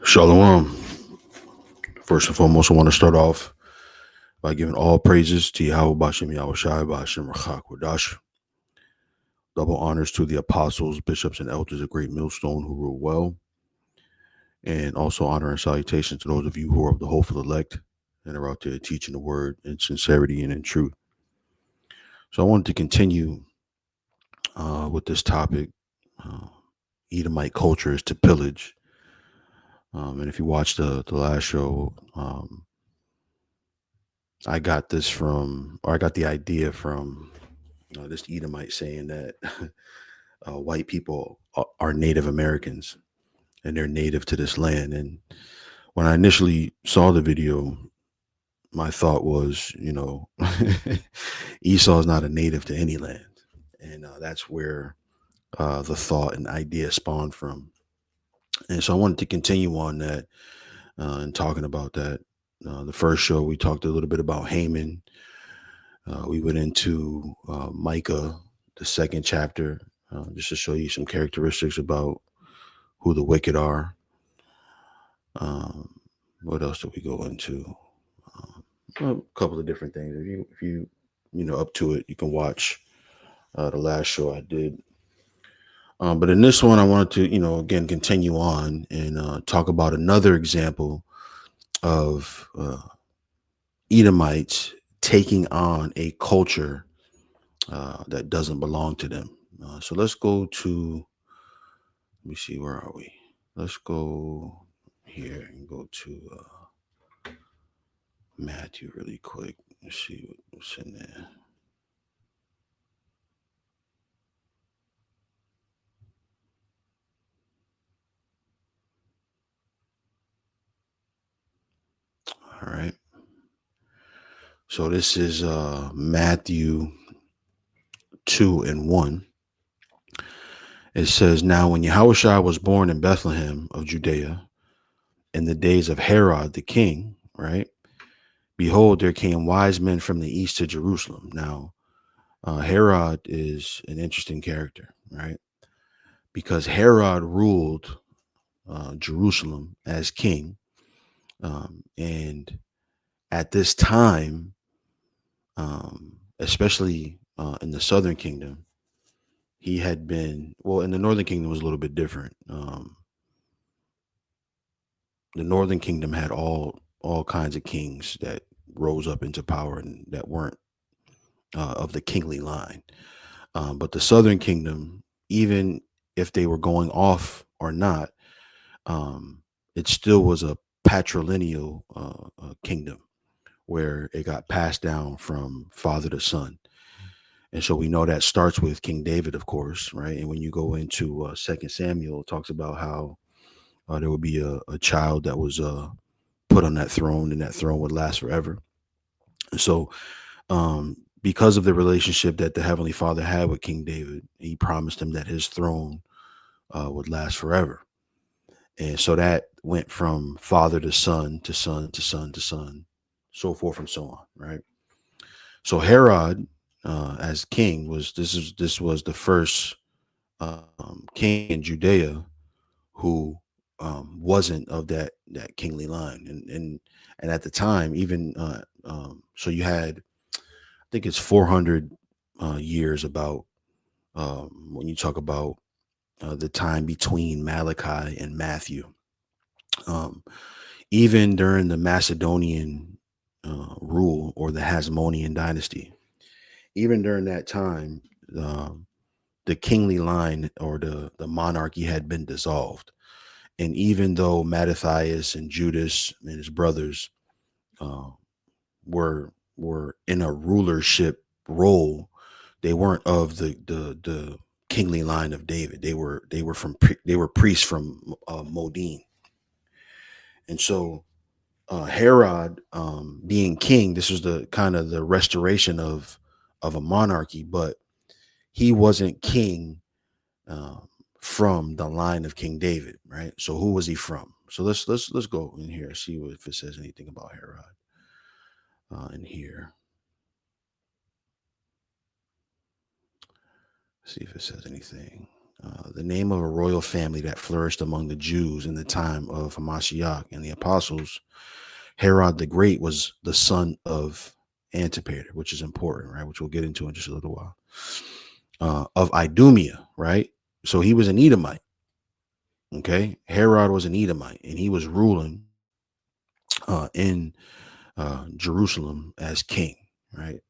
Shalom. First and foremost, I want to start off by giving all praises to Yahweh Bashem Yahweh Shai Bashem Rachak Wadash. Double honors to the apostles, bishops, and elders of Great Millstone who rule well. And also honor and salutation to those of you who are of the hopeful elect and are out there teaching the word in sincerity and in truth. So I wanted to continue with this topic. Edomite culture is to pillage. And if you watched the last show, I got the idea from this Edomite saying that white people are Native Americans and they're native to this land. And when I initially saw the video, my thought was, Esau is not a native to any land. And that's where the thought and idea spawned from. And so I wanted to continue on that and talking about that. The first show, we talked a little bit about Haman. We went into Micah, the second chapter, just to show you some characteristics about who the wicked are. What else did we go into? A couple of different things. If you up to it, you can watch the last show I did. But in this one, I wanted to again continue on and talk about another example of Edomites taking on a culture that doesn't belong to them. So let's go to. Let me see, where are we? Let's go here and go to Matthew really quick. Let's see what's in there. All right. So this is Matthew 2:1. It says, "Now when Yahushua was born in Bethlehem of Judea in the days of Herod the king, right? Behold, there came wise men from the east to Jerusalem." Now, Herod is an interesting character, right? Because Herod ruled Jerusalem as king. And at this time, especially in the southern kingdom, he had been, well, in the northern kingdom was a little bit different. The northern kingdom had all kinds of kings that rose up into power and that weren't of the kingly line. But the southern kingdom, even if they were going off or not, it still was a patrilineal kingdom where it got passed down from father to son. And so we know that starts with King David, of course, right? And when you go into 2 Samuel, it talks about how there would be a child that was put on that throne, and that throne would last forever. And so because of the relationship that the Heavenly Father had with King David, he promised him that his throne would last forever. And so that went from father to son to son to son to son, so forth and so on, right? So Herod, as king, was the first king in Judea who wasn't of that kingly line, and at the time, even so, you had, I think it's 400 years about when you talk about the time between Malachi and Matthew. Um, Even during the Macedonian rule, or the Hasmonean dynasty, even during that time, um, the kingly line, or the monarchy, had been dissolved. And even though Mattathias and Judas and his brothers uh, were in a rulership role, they weren't of the kingly line of David. They were priests from Modin. And so Herod, being king, this was the kind of the restoration of a monarchy, but he wasn't king um, from the line of King David, right? So who was he from? So let's go in here and see if it says anything about Herod in here. See if it says anything. The name of a royal family that flourished among the Jews in the time of Hamashiach and the apostles. Herod the Great was the son of Antipater, which is important, right? Which we'll get into in just a little while. Of Idumea, right? So he was an Edomite. Okay, Herod was an Edomite, and he was ruling in Jerusalem as king, right?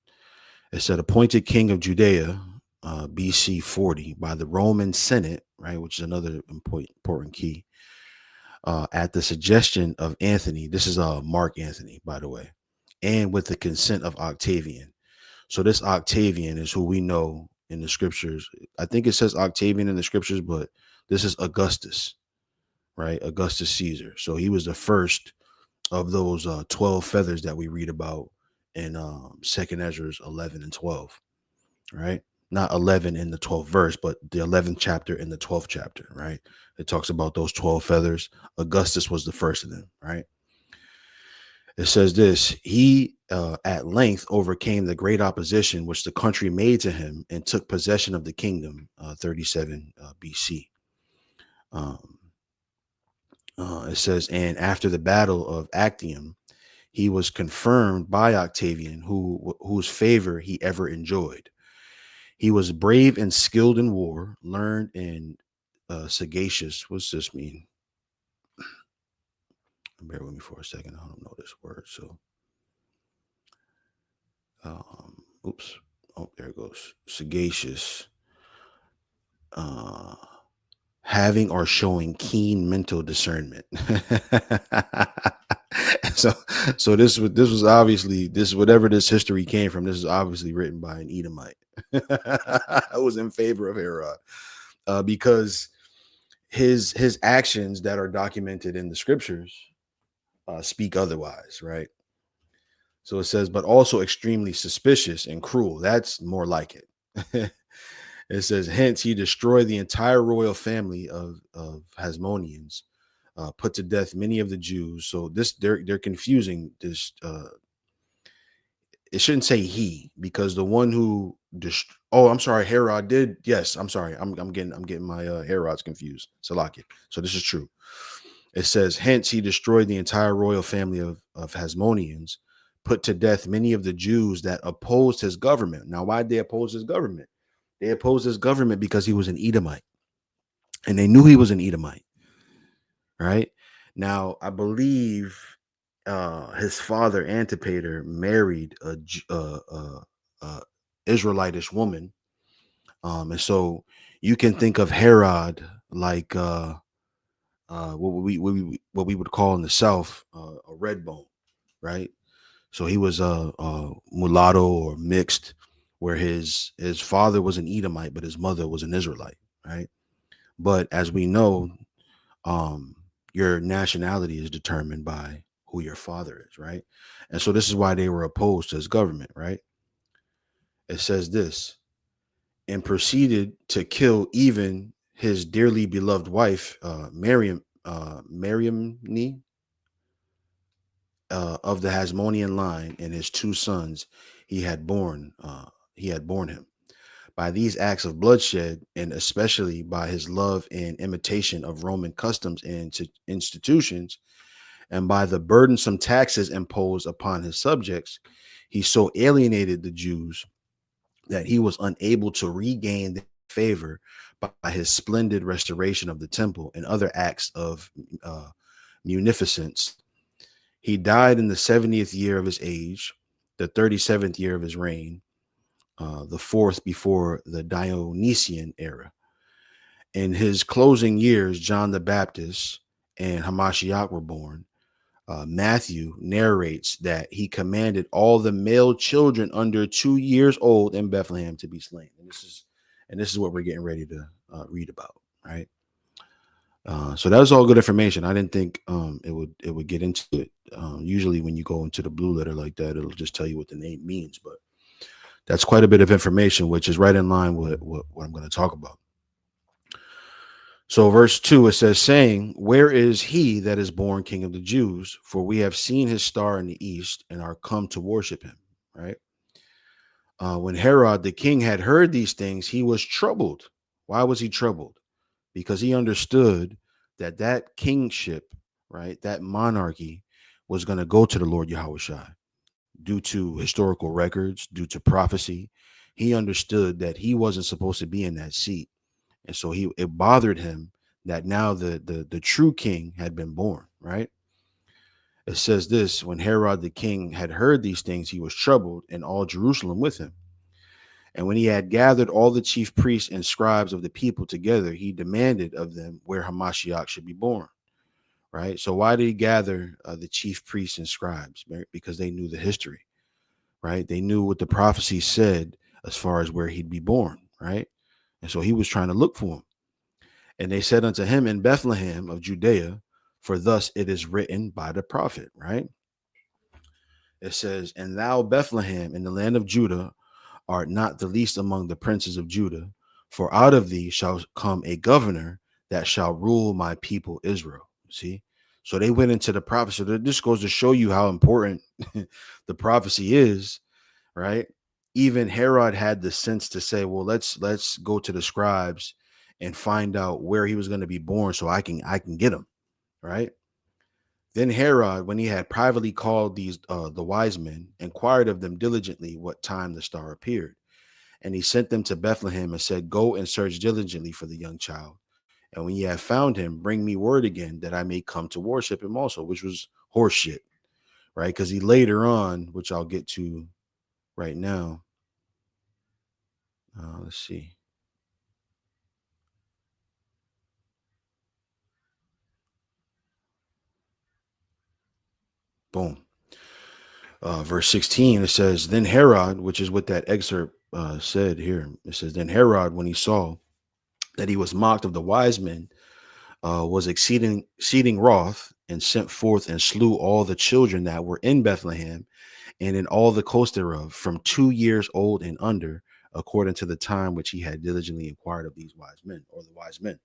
It said appointed king of Judea, BC 40, by the Roman Senate, right, which is another important key, at the suggestion of Anthony. This is Mark Antony, by the way, and with the consent of Octavian. So this Octavian is who we know in the scriptures. I think it says Octavian in the scriptures, but this is Augustus, right? Augustus Caesar. So he was the first of those 12 feathers that we read about in Second Ezra's 11 and 12, right? Not 11 in the 12th verse, but the 11th chapter in the 12th chapter, right? It talks about those 12 feathers. Augustus was the first of them, right? It says this: he at length overcame the great opposition which the country made to him and took possession of the kingdom, 37 BC. Um, it says, and after the battle of Actium, he was confirmed by Octavian, whose favor he ever enjoyed. He was brave and skilled in war, learned and sagacious. What's this mean? Bear with me for a second. I don't know this word. So, oops. Oh, there it goes. Sagacious. Uh, having or showing keen mental discernment. so, this was obviously this whatever this history came from. This is obviously written by an Edomite. I was in favor of Herod because his actions that are documented in the scriptures speak otherwise, right? So it says, but also extremely suspicious and cruel. That's more like it. It says, hence he destroyed the entire royal family of Hasmoneans, put to death many of the Jews. So this they're confusing this. It shouldn't say he, because the one who oh, I'm sorry, Herod did. Yes, I'm sorry. I'm getting my Herods confused. Salakia. So this is true. It says, hence he destroyed the entire royal family of Hasmoneans, put to death many of the Jews that opposed his government. Now, why did they oppose his government? They opposed his government because he was an Edomite, and they knew he was an Edomite, right? Now, I believe his father Antipater married a Israelitish woman, and so you can think of Herod like what we would call in the South a red bone, right? So he was a mulatto or mixed, where his father was an Edomite, but his mother was an Israelite, right? But as we know, um, your nationality is determined by who your father is, right? And so this is why they were opposed to his government, right? It says this, and proceeded to kill even his dearly beloved wife, Miriam, of the Hasmonean line, and his two sons he had born. He had borne him. By these acts of bloodshed, and especially by his love and imitation of Roman customs and institutions, and by the burdensome taxes imposed upon his subjects, he so alienated the Jews that he was unable to regain their favor by his splendid restoration of the temple and other acts of munificence. He died in the 70th year of his age, the 37th year of his reign, the fourth before the Dionysian era. In his closing years, John the Baptist and Hamashiach were born. Matthew narrates that he commanded all the male children under 2 years old in Bethlehem to be slain. And this is what we're getting ready to read about, right? So that was all good information. I didn't think it would get into it. Usually, when you go into the blue letter like that, it'll just tell you what the name means. But that's quite a bit of information, which is right in line with what I'm going to talk about. So verse 2, it says, saying, where is he that is born King of the Jews? For we have seen his star in the east and are come to worship him, right? When Herod the king had heard these things, he was troubled. Why was he troubled? Because he understood that that kingship, right, that monarchy was going to go to the Lord Yahushua due to historical records, due to prophecy. He understood that he wasn't supposed to be in that seat. And so it bothered him that now the true king had been born, right? It says this: when Herod the king had heard these things, he was troubled, and all Jerusalem with him. And when he had gathered all the chief priests and scribes of the people together, he demanded of them where Hamashiach should be born. Right. So why did he gather the chief priests and scribes? Because they knew the history. Right. They knew what the prophecy said as far as where he'd be born. Right. And so he was trying to look for him. And they said unto him, in Bethlehem of Judea, for thus it is written by the prophet. Right. It says, and thou, Bethlehem, in the land of Judah, art not the least among the princes of Judah, for out of thee shall come a governor that shall rule my people Israel. See? So they went into the prophecy. So this goes to show you how important the prophecy is, right? Even Herod had the sense to say, well, let's go to the scribes and find out where he was going to be born so I can get him, right? Then Herod, when he had privately called these the wise men, inquired of them diligently what time the star appeared. And he sent them to Bethlehem and said, go and search diligently for the young child. And when ye have found him, bring me word again that I may come to worship him also, which was horseshit, right? Because he later on, which I'll get to right now, let's see. Boom. Verse 16, it says, then Herod, which is what that excerpt said here, it says, then Herod, when he saw that he was mocked of the wise men, was exceeding wroth, and sent forth and slew all the children that were in Bethlehem and in all the coast thereof, from 2 years old and under, according to the time which he had diligently inquired of these wise men, or the wise men.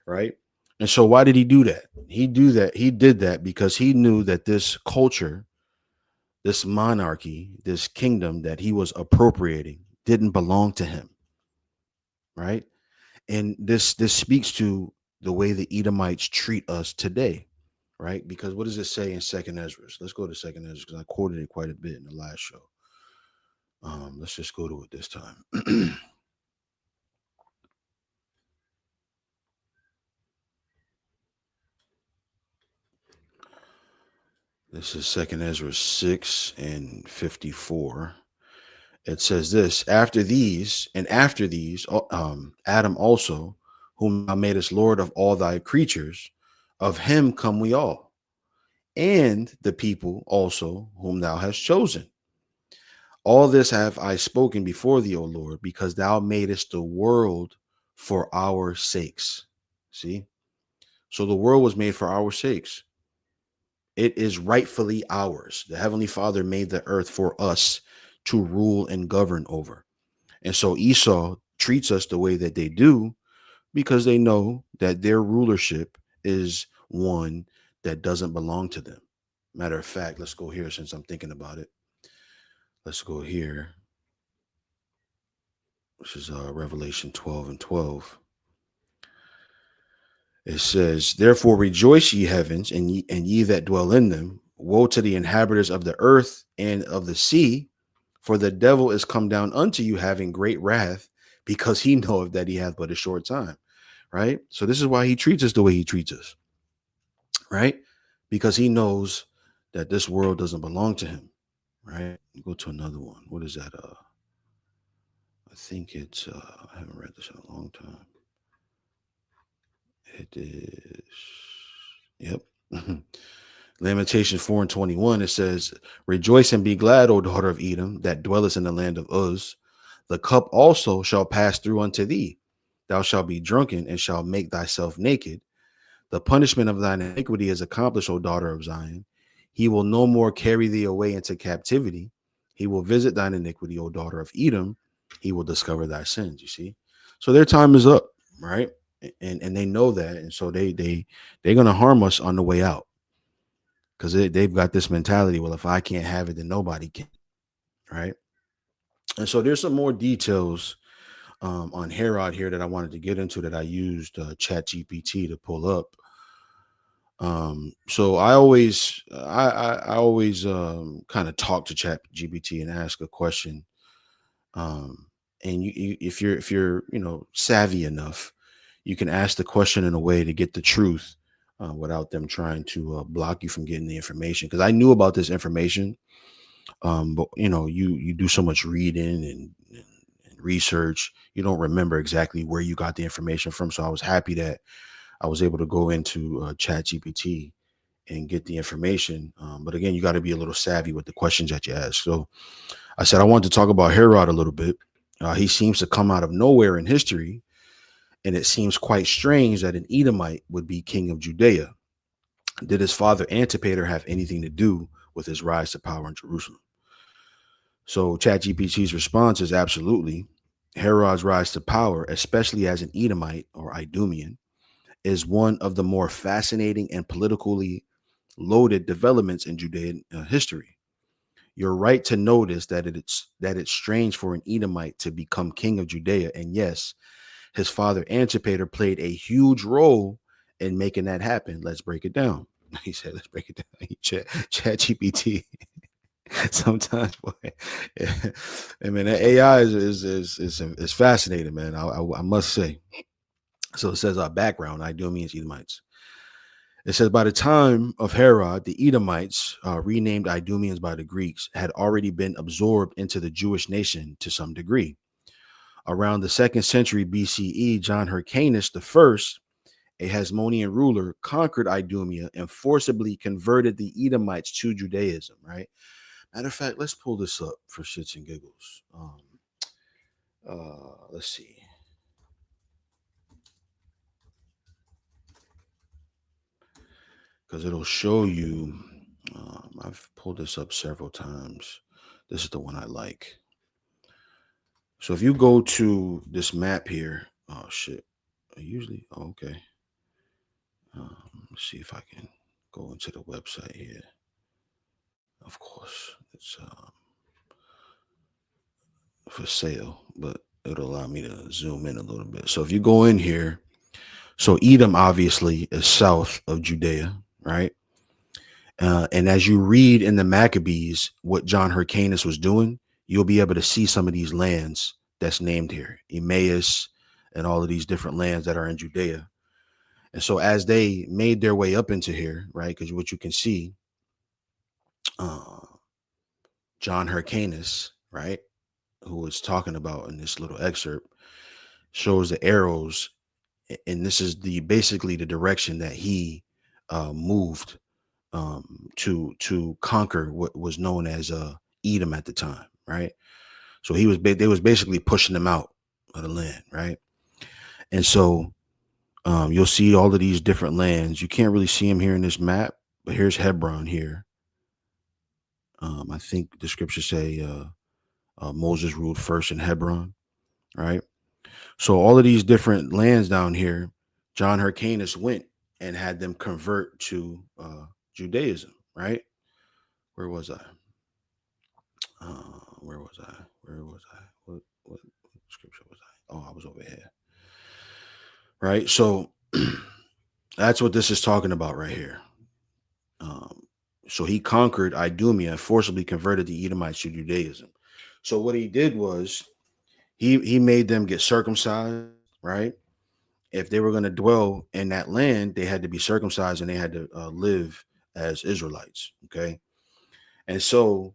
Right. And so why did he do that? He did that because he knew that this culture, this monarchy, this kingdom that he was appropriating didn't belong to him. Right. And this speaks to the way the Edomites treat us today, right? Because what does it say in Second Ezra? Let's go to Second Ezra because I quoted it quite a bit in the last show. Let's just go to it this time. This is Second Ezra 6:54. It says this: after these, Adam also, whom thou madest Lord of all thy creatures, of him come we all, and the people also whom thou hast chosen. All this have I spoken before thee, O Lord, because thou madest the world for our sakes. See? So the world was made for our sakes. It is rightfully ours. The Heavenly Father made the earth for us to rule and govern over. And so Esau treats us the way that they do because they know that their rulership is one that doesn't belong to them. Matter of fact, let's go here since I'm thinking about it. Let's go here, which is Revelation 12:12. It says, therefore rejoice, ye heavens, and ye that dwell in them. Woe to the inhabitants of the earth and of the sea, for the devil is come down unto you having great wrath, because he knoweth that he hath but a short time. Right? So this is why he treats us the way he treats us, right? Because he knows that this world doesn't belong to him. Right? Go to another one. What is that? I think it's I haven't read this in a long time. It is, yep. Lamentations 4:21, it says, rejoice and be glad, O daughter of Edom, that dwellest in the land of Uz. The cup also shall pass through unto thee. Thou shalt be drunken and shalt make thyself naked. The punishment of thine iniquity is accomplished, O daughter of Zion. He will no more carry thee away into captivity. He will visit thine iniquity, O daughter of Edom. He will discover thy sins. You see? So their time is up, right? And they know that. And so they're gonna harm us on the way out. Because they've got this mentality, well, if I can't have it, then nobody can, right? And so there's some more details on Herod here that I wanted to get into that I used Chat GPT to pull up. So I always kind of talk to Chat GPT and ask a question. Um, and if you're savvy enough, you can ask the question in a way to get the truth without them trying to block you from getting the information. Because I knew about this information, but you do so much reading and research, you don't remember exactly where you got the information from. So I was happy that I was able to go into Chat GPT and get the information. But again, you got to be a little savvy with the questions that you ask. So I said I wanted to talk about Herod a little bit. He seems to come out of nowhere in history, and it seems quite strange that an Edomite would be king of Judea. Did his father Antipater have anything to do with his rise to power in Jerusalem? So ChatGPT's response is absolutely. Herod's rise to power, especially as an Edomite or Idumean, is one of the more fascinating and politically loaded developments in Judean history. You're right to notice that it's strange for an Edomite to become king of Judea, and yes, his father Antipater played a huge role in making that happen. Let's break it down. He said, "Let's break it down." Chat GPT. Sometimes, boy, I mean, that AI is fascinating, man. I must say. So it says our background, Idumeans, Edomites. It says by the time of Herod, the Edomites, renamed Idumeans by the Greeks, had already been absorbed into the Jewish nation to some degree. Around the second century BCE, John Hyrcanus I, a Hasmonean ruler, conquered Idumea and forcibly converted the Edomites to Judaism. Right. Matter of fact, let's pull this up for shits and giggles. Let's see, because it'll show you. I've pulled this up several times. This is the one I like. So if you go to this map here, oh shit, okay. Let's see if I can go into the website here. Of course, it's for sale, but it'll allow me to zoom in a little bit. So if you go in here, so Edom obviously is south of Judea, right? And as you read in the Maccabees what John Hyrcanus was doing, you'll be able to see some of these lands that's named here, Emmaus, and all of these different lands that are in Judea. And so as they made their way up into here, right, because what you can see, uh, John Hyrcanus, right, who was talking about in this little excerpt, shows the arrows, and this is the basically the direction that he moved to conquer what was known as Edom at the time, right? So they was basically pushing them out of the land, right? And so you'll see all of these different lands. You can't really see them here in this map, but here's Hebron here. I think the scriptures say Moses ruled first in Hebron, right? So all of these different lands down here, John Hyrcanus went and had them convert to Judaism, right? Where was I? Where was I? Where was I? What scripture was I? Oh, I was over here. Right. So that's what this is talking about right here. Um, so he conquered Idumea and forcibly converted the Edomites to Judaism. So what he did was he made them get circumcised, right? If they were going to dwell in that land, they had to be circumcised and they had to live as Israelites. Okay. And so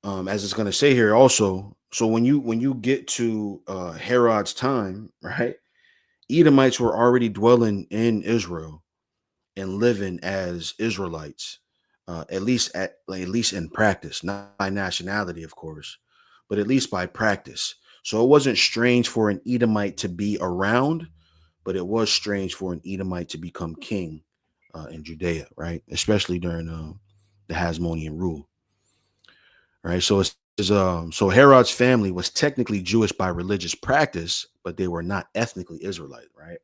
as it's going to say here also, so when you get to Herod's time, right, Edomites were already dwelling in Israel and living as Israelites, at least in practice, not by nationality, of course, but at least by practice. So it wasn't strange for an Edomite to be around, but it was strange for an Edomite to become king in Judea, right? Especially during the Hasmonean rule, right? So Herod's family was technically Jewish by religious practice, but they were not ethnically Israelite, right?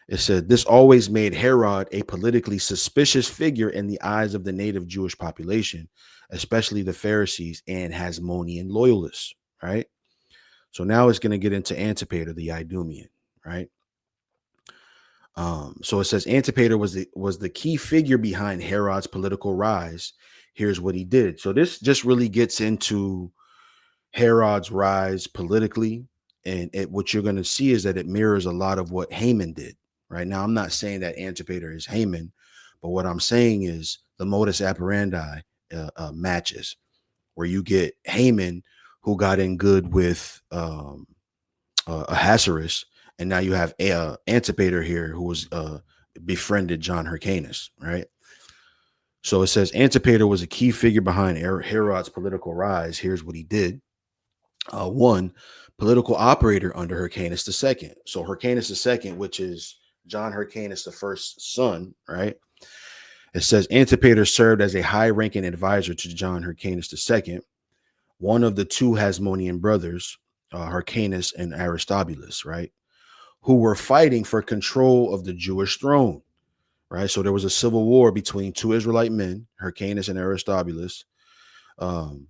It said this always made Herod a politically suspicious figure in the eyes of the native Jewish population, especially the Pharisees and Hasmonean loyalists, right? So now it's going to get into Antipater, the Idumean, right? So it says Antipater was the key figure behind Herod's political rise. Here's what he did. So this just really gets into Herod's rise politically, and what you're going to see is that it mirrors a lot of what Haman did. Right now, I'm not saying that Antipater is Haman, but what I'm saying is the modus operandi matches, where you get Haman, who got in good with Ahasuerus, and now you have Antipater here, who was befriended John Hyrcanus, right? So it says Antipater was a key figure behind Herod's political rise. Here's what he did. One, political operator under Hyrcanus II. So Hyrcanus II, which is John Hyrcanus the first son, right? It says Antipater served as a high-ranking advisor to John Hyrcanus II, one of the two Hasmonean brothers, Hyrcanus and Aristobulus, right, who were fighting for control of the Jewish throne, right? So there was a civil war between two Israelite men, Hyrcanus and Aristobulus. Um,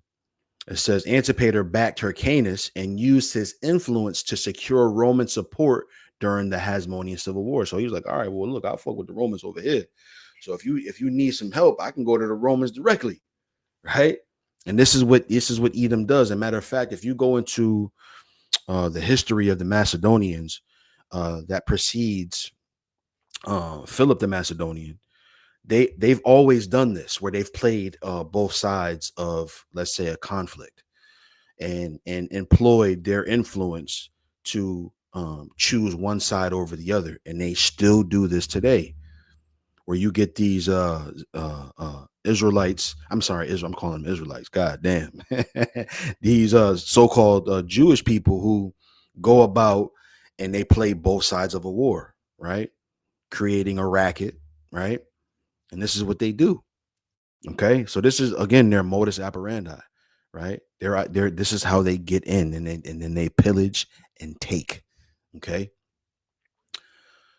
it says Antipater backed Hyrcanus and used his influence to secure Roman support during the Hasmonean Civil War. So he was like, all right, well, look, I'll fuck with the Romans over here. So if you need some help, I can go to the Romans directly, right? And this is what Edom does. As a matter of fact, if you go into the history of the Macedonians that precedes Philip the Macedonian, they've always done this, where they've played both sides of, let's say, a conflict, and employed their influence to choose one side over the other, and they still do this today, where you get these Israelites. I'm sorry, I'm calling them Israelites. God damn, these so-called Jewish people who go about and they play both sides of a war, right? Creating a racket, right? And this is what they do. Okay, so this is again their modus operandi, right? They're this is how they get in, and then they pillage and take. Okay,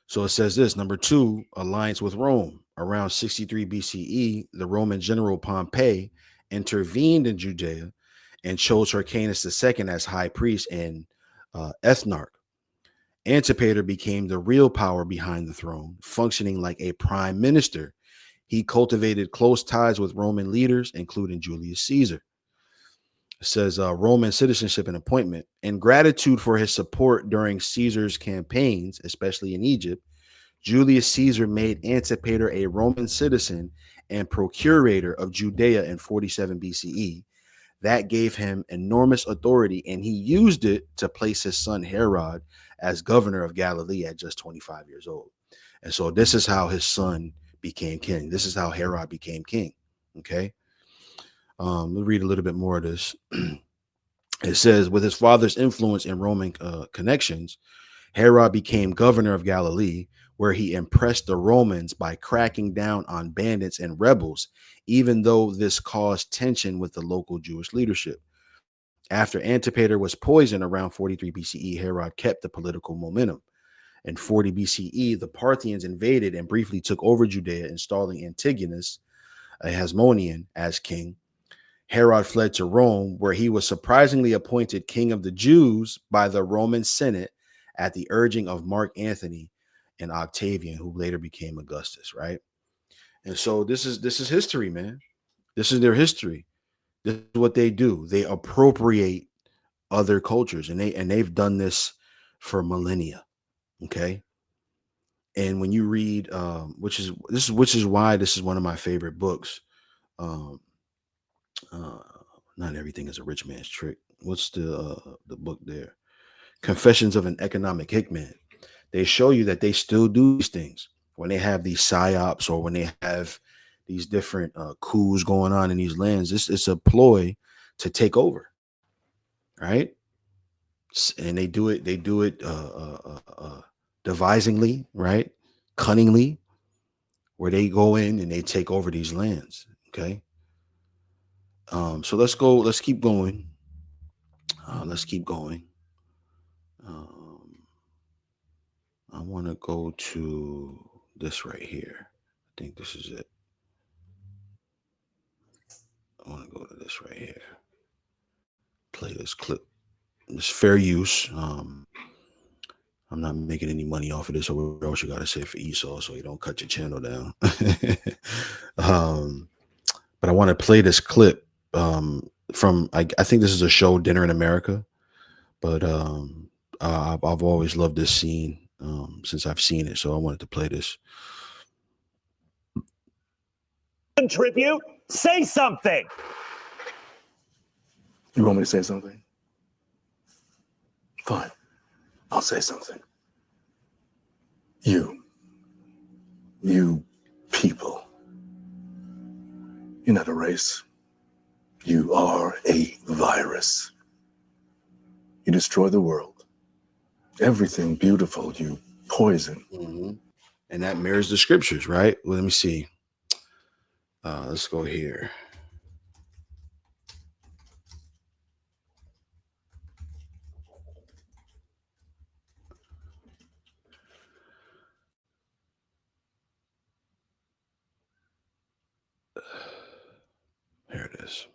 so it says this number two, alliance with Rome. Around 63 BCE, the Roman general Pompey intervened in Judea and chose Hyrcanus II as high priest and ethnarch. Antipater became the real power behind the throne, functioning like a prime minister. He cultivated close ties with Roman leaders, including Julius Caesar. It says Roman citizenship and appointment. In gratitude for his support during Caesar's campaigns, especially in Egypt, Julius Caesar made Antipater a Roman citizen and procurator of Judea in 47 BCE. That gave him enormous authority, and he used it to place his son Herod as governor of Galilee at just 25 years old. And so this is how his son became king. This is how Herod became king. Okay. We'll read a little bit more of this. It says, with his father's influence and Roman connections, Herod became governor of Galilee, where he impressed the Romans by cracking down on bandits and rebels, even though this caused tension with the local Jewish leadership. After Antipater was poisoned around 43 BCE, Herod kept the political momentum. In 40 BCE, the Parthians invaded and briefly took over Judea, installing Antigonus, a Hasmonean, as king. Herod fled to Rome, where he was surprisingly appointed king of the Jews by the Roman Senate at the urging of Mark Antony and Octavian, who later became Augustus, right? And so this is history, man. This is their history. This is what they do. They appropriate other cultures, and they've done this for millennia. Okay. And when you read, which is why this is one of my favorite books. Um, uh, Not everything is a rich man's trick. What's the book there? Confessions of an Economic Hickman. They show you that they still do these things when they have these psyops, or when they have these different coups going on in these lands. It's a ploy to take over, right? And they do it. They do it devisingly, right? Cunningly, where they go in and they take over these lands. Okay. So let's go. Let's keep going. Let's keep going. Um, I want to go to this right here. I think this is it. I want to go to this right here. Play this clip. It's fair use. I'm not making any money off of this, or what else you got to say for Esau, so you don't cut your channel down. um, but I want to play this clip from I think this is a show, Dinner in America. But I've always loved this scene since I've seen it, so I wanted to play this. Contribute? Say something. You want me to say something? Fine. I'll say something. You people, you're not a race. You are a virus. You destroy the world. Everything beautiful, you poison. Mm-hmm. And that mirrors the scriptures, right? Well, let me see. Let's go here. Here it is.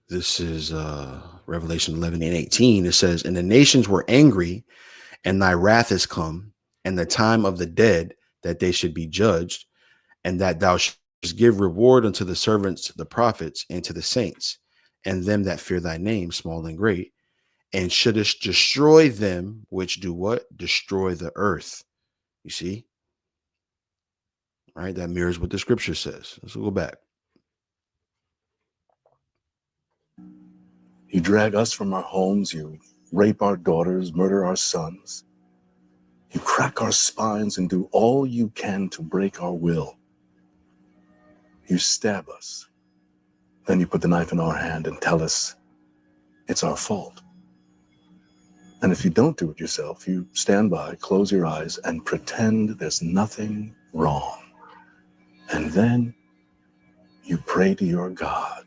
This is Revelation 11:18. It says, "And the nations were angry, and thy wrath is come, and the time of the dead, that they should be judged, and that thou shouldst give reward unto the servants, the prophets, and to the saints, and them that fear thy name, small and great, and shouldest destroy them which do what? Destroy the earth." You see? Right? That mirrors what the scripture says. Let's go back. You drag us from our homes. You rape our daughters, murder our sons. You crack our spines and do all you can to break our will. You stab us. Then you put the knife in our hand and tell us it's our fault. And if you don't do it yourself, you stand by, close your eyes, and pretend there's nothing wrong. And then you pray to your God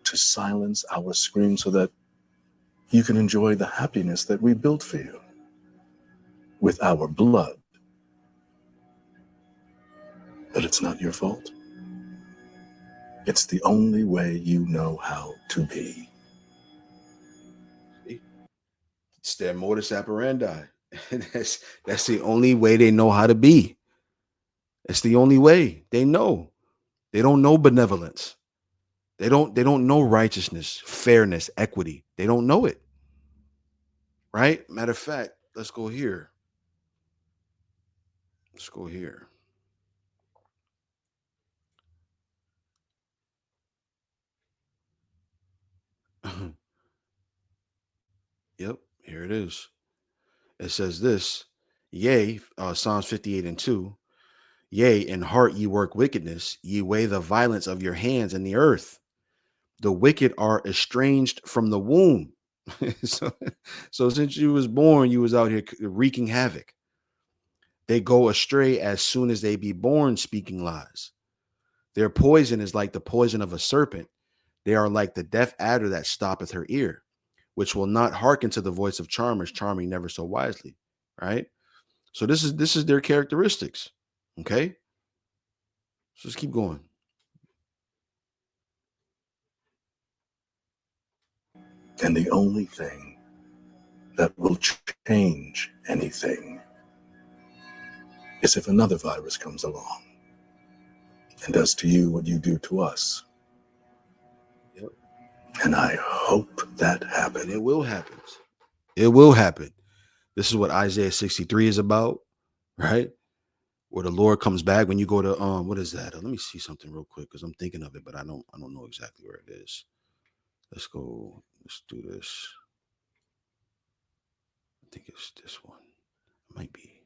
to silence our screams so that you can enjoy the happiness that we built for you with our blood. But it's not your fault. It's the only way you know how to be. It's their modus operandi. that's the only way they know how to be. It's the only way they know. They don't know benevolence. They don't know righteousness, fairness, equity. They don't know it. Right? Matter of fact, let's go here. Let's go here. Yep, here it is. It says this, yea, Psalms 58:2. Yea, in heart ye work wickedness, ye weigh the violence of your hands in the earth. The wicked are estranged from the womb. so, so since you was born, you was out here wreaking havoc. They go astray as soon as they be born, speaking lies. Their poison is like the poison of a serpent. They are like the deaf adder that stoppeth her ear, which will not hearken to the voice of charmers, charming never so wisely. Right. So this is their characteristics. Okay. So let's keep going. And the only thing that will change anything is if another virus comes along and does to you what you do to us. Yep. And I hope that happens. And it will happen. It will happen. This is what Isaiah 63 is about, right? Where the Lord comes back when you go to what is that? Let me see something real quick because I'm thinking of it, but I don't know exactly where it is. Let's go. Let's do this. I think it's this one. It might be.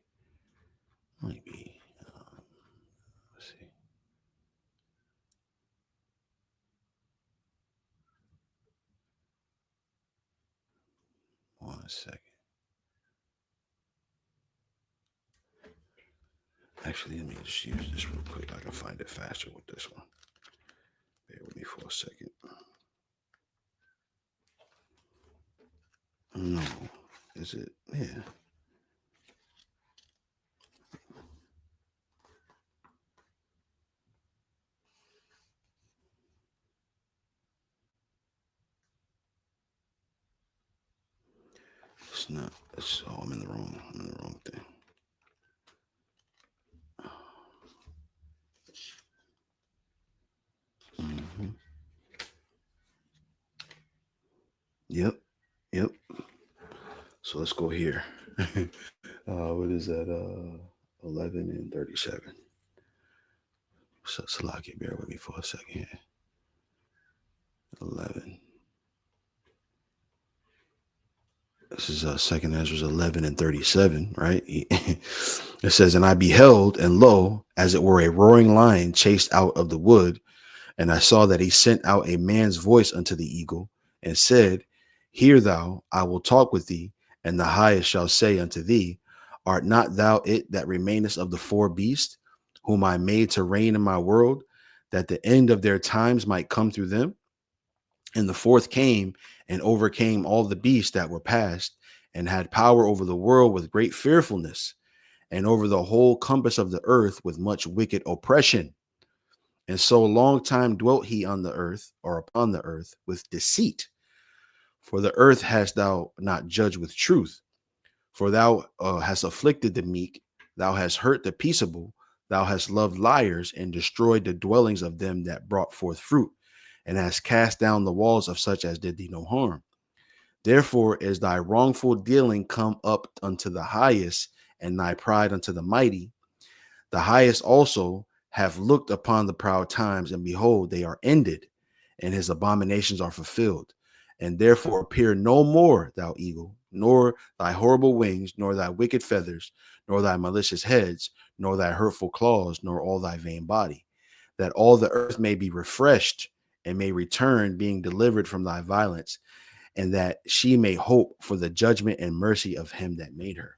Might be. Let's see. 1 second. Actually, let me just use this real quick. I can find it faster with this one. Bear with me for a second. No. Is it? Yeah. It's not. It's, oh, I'm in the wrong thing. Mhm. Yep. Yep. So let's go here. What is that? 11 and 37. So Salaki, bear with me for a second here. 11. This is Second Ezra's 11 and 37, right? It says, "And I beheld, and lo, as it were a roaring lion chased out of the wood, and I saw that he sent out a man's voice unto the eagle, and said, Hear thou, I will talk with thee, and the highest shall say unto thee, Art not thou it that remainest of the four beasts, whom I made to reign in my world, that the end of their times might come through them? And the fourth came and overcame all the beasts that were past, and had power over the world with great fearfulness, and over the whole compass of the earth with much wicked oppression. And so long time dwelt he on the earth, or upon the earth, with deceit. For the earth hast thou not judged with truth. For thou hast afflicted the meek, thou hast hurt the peaceable, thou hast loved liars, and destroyed the dwellings of them that brought forth fruit, and hast cast down the walls of such as did thee no harm. Therefore is thy wrongful dealing come up unto the highest, and thy pride unto the mighty. The highest also have looked upon the proud times, and behold, they are ended, and his abominations are fulfilled. And therefore appear no more, thou eagle, nor thy horrible wings, nor thy wicked feathers, nor thy malicious heads, nor thy hurtful claws, nor all thy vain body, that all the earth may be refreshed, and may return, being delivered from thy violence, and that she may hope for the judgment and mercy of him that made her.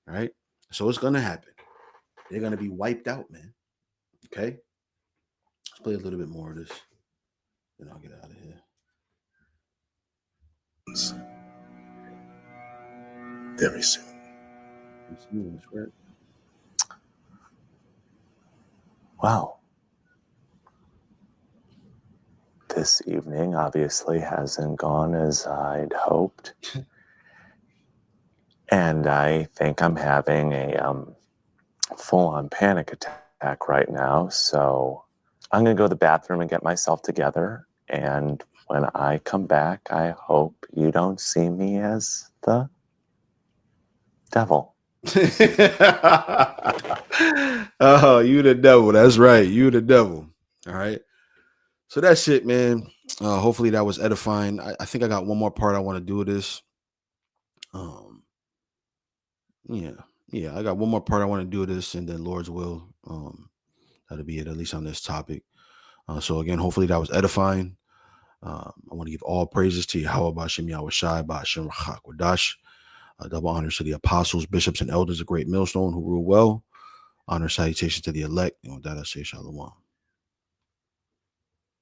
All right. So it's going to happen. They're going to be wiped out, man. Okay. Let's play a little bit more of this. Then I'll get out of here. Very soon. Wow. This evening obviously hasn't gone as I'd hoped. And I think I'm having a full-on panic attack right now. So I'm going to go to the bathroom and get myself together. And when I come back, I hope you don't see me as the devil. Oh, you the devil. That's right. You the devil. All right. So that's it, man. Hopefully that was edifying. I think I got one more part I want to do with this. Yeah, I got one more part I want to do with this, and then Lord's will. That'll be it, at least on this topic. So again, hopefully that was edifying. I want to give all praises to Yahweh Ba'Shem Yahweh Shai Ba'Shem Rachak Wadash. Double honors to the apostles, bishops, and elders, a great millstone who rule well. Honor salutations to the elect. And with that, I say shalom.